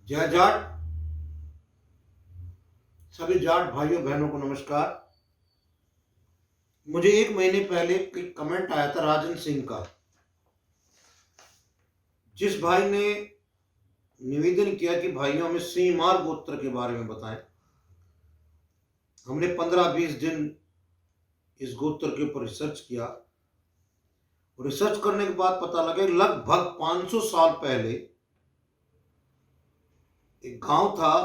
जय जाट। सभी जाट भाइयों बहनों को नमस्कार। मुझे एक महीने पहले एक कमेंट आया था राजन सिंह का, जिस भाई ने निवेदन किया कि भाइयों हमें सीमार गोत्र के बारे में बताएं। हमने 15-20 दिन इस गोत्र के ऊपर रिसर्च किया। रिसर्च करने के बाद पता लगा लगभग 500 साल पहले एक गांव था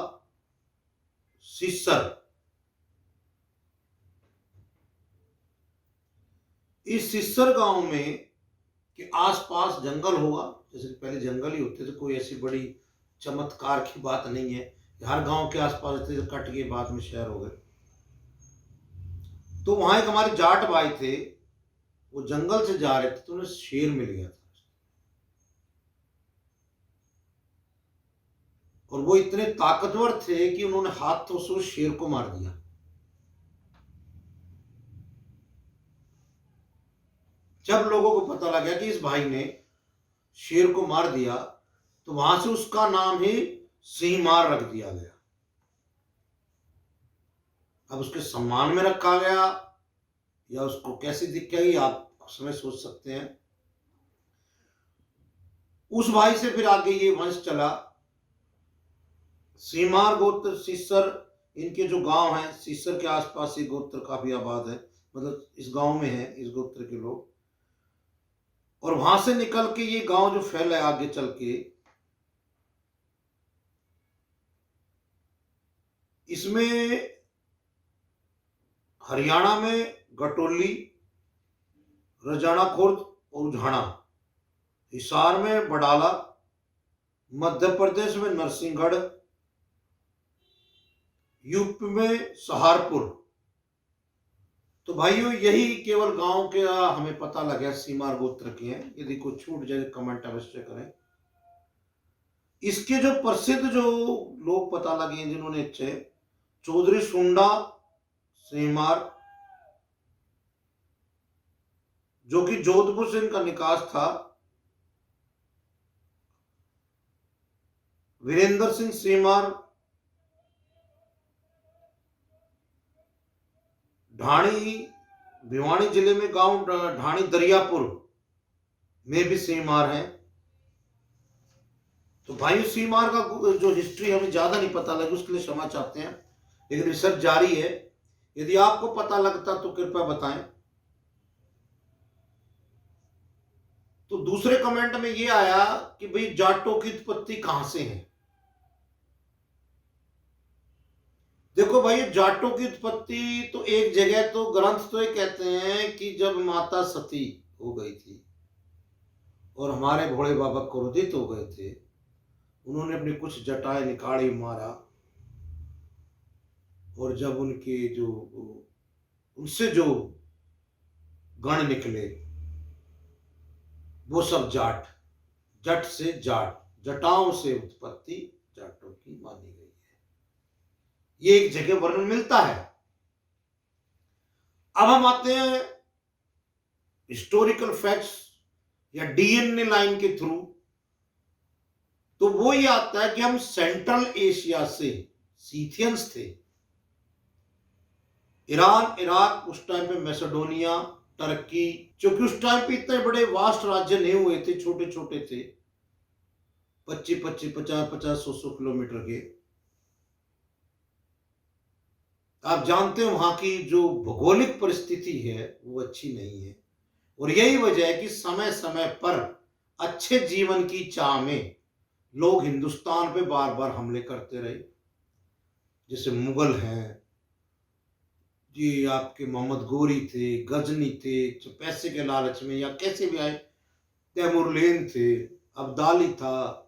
सिस्सर। इस सिस्सर गांव में के आसपास जंगल होगा, जैसे कि पहले जंगल ही होते थे, कोई ऐसी बड़ी चमत्कार की बात नहीं है। हर गांव के आसपास थे, कट के बाद में शहर हो गए। तो वहां एक हमारे जाट भाई थे, वो जंगल से जा रहे थे तो उन्हें शेर मिल गया था। और वो इतने ताकतवर थे कि उन्होंने हाथों से उस शेर को मार दिया। जब लोगों को पता लगा कि इस भाई ने शेर को मार दिया, तो वहां से उसका नाम ही सिंहमार रख दिया गया। अब उसके सम्मान में रखा गया या उसको कैसी दिखेगी आप समय सोच सकते हैं। उस भाई से फिर आगे ये वंश चला। सीमार गोत्र सिस्सर, इनके जो गांव हैं सिस्सर के आसपास ये गोत्र काफी आबाद है, मतलब इस गांव में है इस गोत्र के लोग। और वहां से निकल के ये गांव जो फैला है आगे चल के, इसमें हरियाणा में गटोली, रजाना खुर्द और उझाना, हिसार में बडाला, मध्य प्रदेश में नरसिंहगढ़, यूपी में सहारपुर। तो भाइयों यही केवल गांव के हमें पता लगा सीमार गोत्र के हैं। यदि कोई छूट जाए कमेंट अवश्य करें। इसके जो प्रसिद्ध जो लोग पता लगे हैं जिन्होंने अच्छे, चौधरी सुंडा सीमार, जो कि जोधपुर से इनका निकास था। वीरेंद्र सिंह सीमार ढाणी, भिवानी जिले में गांव ढाणी दरियापुर में भी सीमार है। तो भाई सीमार का जो हिस्ट्री हमें ज्यादा नहीं पता लगी, उसके लिए क्षमा चाहते हैं, लेकिन रिसर्च जारी है। यदि आपको पता लगता तो कृपया बताएं। तो दूसरे कमेंट में ये आया कि भाई जाटों की उत्पत्ति कहां से है। देखो भाई, जाटों की उत्पत्ति तो एक जगह तो ग्रंथ तो ये कहते हैं कि जब माता सती हो गई थी और हमारे भोले बाबा क्रोधित हो गए थे, उन्होंने अपनी कुछ जटाएं निकाली, मारा, और जब उनके जो उनसे जो गण निकले वो सब जाट, जट से जाट, जटाओं से उत्पत्ति जाटों की मानी गई है। ये एक जगह वर्णन मिलता है। अब हम आते हैं हिस्टोरिकल फैक्ट्स या डीएनए लाइन के थ्रू। तो वो ये आता है कि हम सेंट्रल एशिया से, सीथियंस थे, ईरान, इराक, उस टाइम पे मैसेडोनिया, टर्की, क्योंकि उस टाइम पे इतने बड़े वास्ट राज्य नहीं हुए थे, छोटे छोटे थे, 25-25, 50-50, 100 किलोमीटर के। आप जानते हो वहां की जो भौगोलिक परिस्थिति है वो अच्छी नहीं है, और यही वजह है कि समय समय पर अच्छे जीवन की चाह में लोग हिंदुस्तान पे बार बार हमले करते रहे। जैसे मुगल हैं, ये आपके मोहम्मद गोरी थे, गजनी थे, जो पैसे के लालच में या कैसे भी आए, तैमुरलेन थे, अब्दाली था।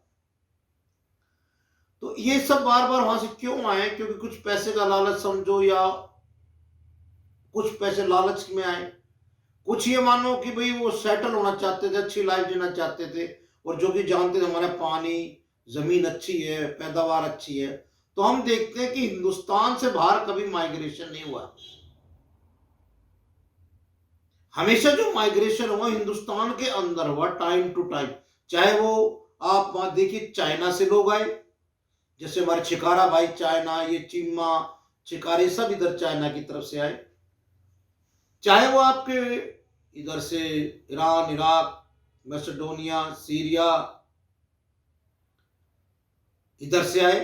तो ये सब बार बार वहां से क्यों आए? क्योंकि कुछ पैसे का लालच समझो, या कुछ पैसे लालच में आए, कुछ ये मानो कि भाई वो सेटल होना चाहते थे, अच्छी लाइफ जीना चाहते थे, और जो कि जानते थे हमारा पानी, जमीन अच्छी है, पैदावार अच्छी है। तो हम देखते हैं कि हिंदुस्तान से बाहर कभी माइग्रेशन नहीं हुआ। हमेशा जो माइग्रेशन हुआ हिंदुस्तान के अंदर हुआ, टाइम टू टाइम। चाहे वो आप वहां देखिए चाइना से लोग आए, जैसे हमारे छिकारा भाई चाइना, ये चिम्मा चिकारी सब इधर चाइना की तरफ से आए, चाहे वो आपके इधर से ईरान, इराक, मैसेडोनिया, सीरिया इधर से आए,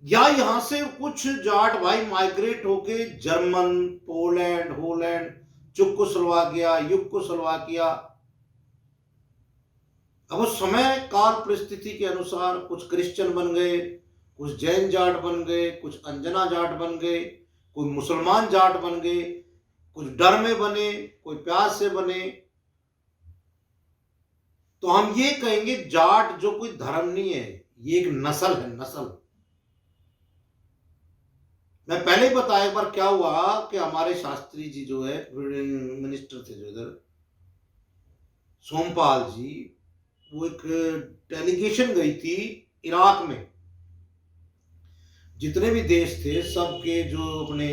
या यहां से कुछ जाट भाई माइग्रेट होके जर्मन, पोलैंड, होलैंड, चुकोस्लोवाकिया, युगोस्लोवाकिया, अब उस समय काल परिस्थिति के अनुसार कुछ क्रिश्चियन बन गए, कुछ जैन जाट बन गए, कुछ अंजना जाट बन गए, कोई मुसलमान जाट बन गए, कुछ डर में बने, कोई प्यास से बने। तो हम ये कहेंगे जाट जो कोई धर्म नहीं है, ये एक नस्ल है, नस्ल। मैं पहले ही बताया एक बार क्या हुआ कि हमारे शास्त्री जी जो है मिनिस्टर थे जो इधर, सोमपाल जी, वो एक डेलीगेशन गई थी इराक में, जितने भी देश थे सबके जो अपने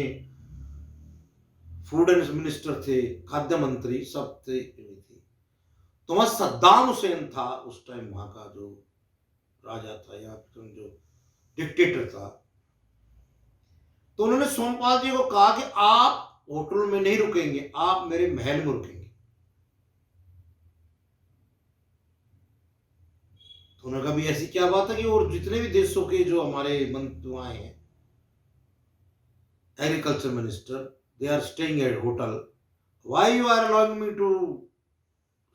फूड एंड मिनिस्टर थे, खाद्य मंत्री सब थे। तो वहां सद्दाम हुसैन था उस टाइम, वहां का जो राजा था या जो डिक्टेटर था। तो उन्होंने सोमपाल जी को कहा कि आप होटल में नहीं रुकेंगे, आप मेरे महल में रुकेंगे। तो उन्होंने कहा भी ऐसी क्या बात है कि और जितने भी देशों के जो हमारे मंत्री आए हैं, agriculture minister, they are staying at hotel, why you are allowing me to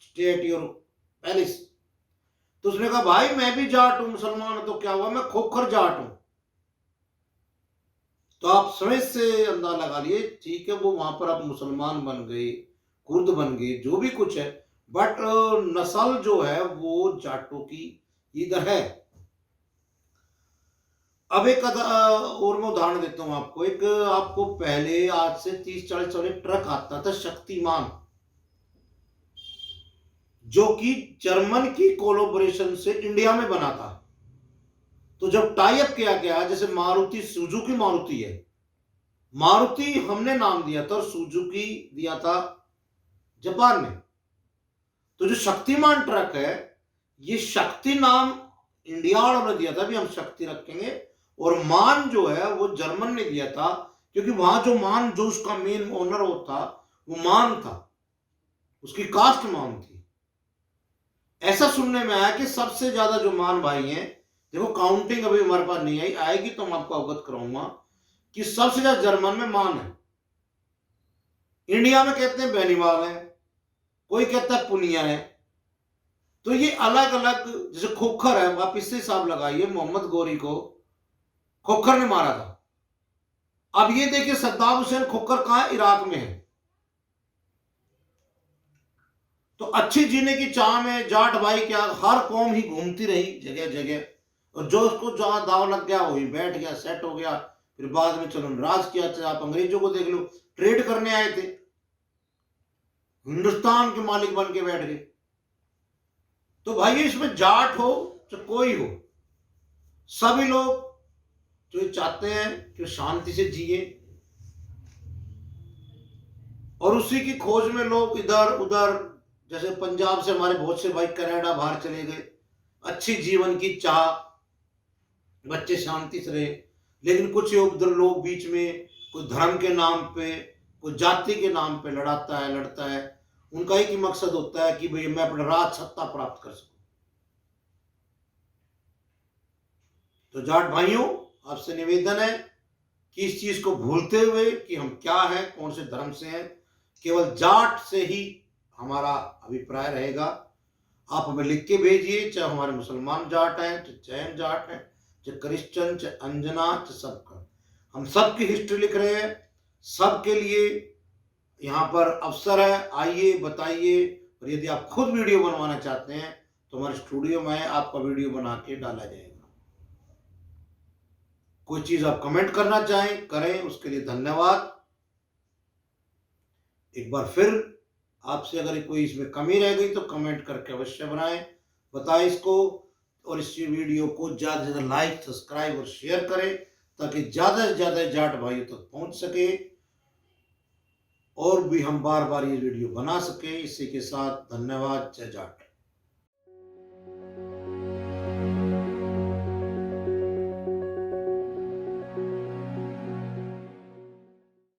stay at your palace. तो उसने कहा भाई मैं भी जाट हूं, मुसलमान, तो क्या हुआ, मैं खोखर जाट हूं। तो आप समझ से अंदाजा लगा लिए, ठीक है, वो वहां पर आप मुसलमान बन गए, कुर्द बन गए, जो भी कुछ है, बट नस्ल जो है वो जाटों की इधर है। अब एक और मैं उदाहरण देता हूं आपको। एक आपको पहले आज से 30-40 साल ट्रक आता था शक्तिमान, जो कि जर्मन की कोलोबरेशन से इंडिया में बना था। तो जब टाई अप किया गया, जैसे मारुति, सुजुकी मारुति है, मारुति हमने नाम दिया था और सुजुकी दिया था जापान ने। तो जो शक्तिमान ट्रक है, ये शक्ति नाम इंडिया वालों ने दिया था, भी हम शक्ति रखेंगे, और मान जो है वो जर्मन ने दिया था, क्योंकि वहां जो मान, जो उसका मेन ओनर होता वो मान था, उसकी कास्ट मान थी। ऐसा सुनने में आया कि सबसे ज्यादा जो मान भाई हैं, देखो काउंटिंग अभी हमारे पास नहीं आई, आएगी तो मैं आपको अवगत कराऊंगा कि सबसे ज्यादा जर्मन में मान है। इंडिया में कहते हैं बेनीवाल है, कोई कहता है पुनिया है। तो ये अलग अलग, जैसे खोखर है, आप इससे हिसाब लगाइए, मोहम्मद गोरी को खोखर ने मारा था। अब ये देखिए सद्दाम हुसैन खोखर कहां है, इराक में है। तो अच्छी जीने की चाह में जाट भाई क्या, हर कौम ही घूमती रही जगह जगह, और जो उसको जहां दाव लग गया वही बैठ गया, सेट हो गया। फिर बाद में चलो राज किया। आप अंग्रेजों को देख लो, ट्रेड करने आए थे, हिंदुस्तान के मालिक बन के बैठ गए। तो भाई इसमें जाट हो चाहे कोई हो, सभी लोग जो चाहते हैं कि शांति से जिए, और उसी की खोज में लोग इधर उधर, जैसे पंजाब से हमारे बहुत से भाई कनाडा बाहर चले गए, अच्छी जीवन की चाह, बच्चे शांति से रहे। लेकिन कुछ उधर लोग बीच में कोई धर्म के नाम पे, कोई जाति के नाम पे लड़ता है। उनका एक ही मकसद होता है कि भाई मैं अपना राज सत्ता प्राप्त कर सकूं। तो जाट भाइयों, आपसे निवेदन है कि इस चीज को भूलते हुए कि हम क्या है, कौन से धर्म से हैं, केवल जाट से ही हमारा अभिप्राय रहेगा। आप हमें लिख के भेजिए, चाहे हमारे मुसलमान जाट हैं, चाहे जैन जाट हैं, चाहे क्रिश्चियन, चाहे अंजना, चाहे सबका, हम सबकी हिस्ट्री लिख रहे हैं। सबके लिए यहाँ पर अवसर है, आइए बताइए। और यदि आप खुद वीडियो बनवाना चाहते हैं तो हमारे स्टूडियो में आपका वीडियो बना के डाला जाएगा। कोई चीज आप कमेंट करना चाहें करें, उसके लिए धन्यवाद। एक बार फिर आपसे अगर कोई इसमें कमी रह गई तो कमेंट करके अवश्य बताएं इसको, और इस वीडियो को ज्यादा से ज्यादा लाइक, सब्सक्राइब और शेयर करें, ताकि ज्यादा से ज्यादा जाट भाइयों तक पहुंच सके और भी हम बार बार ये वीडियो बना सके। इसी के साथ धन्यवाद। जय जाट।